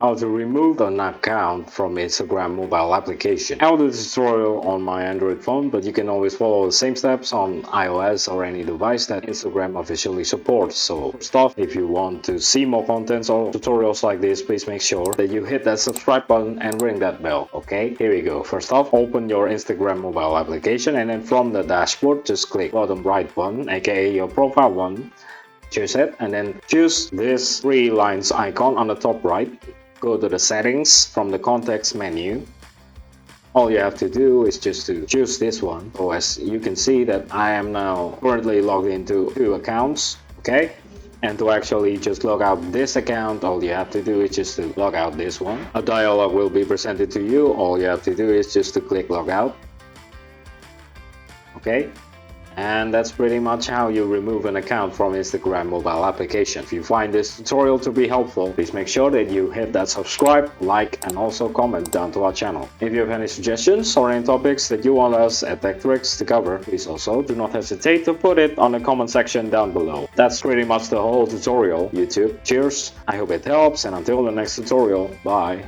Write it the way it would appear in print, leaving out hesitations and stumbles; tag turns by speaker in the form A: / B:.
A: How to remove an account from Instagram mobile application. I'll do the tutorial on my Android phone, but you can always follow the same steps on iOS or any device that Instagram officially supports. So first off, if you want to see more contents or tutorials like this, please make sure that you hit that subscribe button and ring that bell. Okay, here we go. First off, open your Instagram mobile application, and then from the dashboard, just click bottom right button, aka your profile button. Choose it, and then choose this three lines icon on the top right. Go to the settings from the context menu. All you have to do is just to choose this one. So as you can see that I am now currently logged into two accounts. Okay, and to actually just log out this account, all you have to do is just to log out this one. A dialog will be presented to you. All you have to do is just to click log out. Okay, and that's pretty much how you remove an account from Instagram mobile application. If you find this tutorial to be helpful, please make sure that you hit that subscribe, like, and also comment down to our channel. If you have any suggestions or any topics that you want us at TechTricks to cover, please also do not hesitate to put it on the comment section down below. That's pretty much the whole tutorial, YouTube. Cheers, I hope it helps, and until the next tutorial, bye.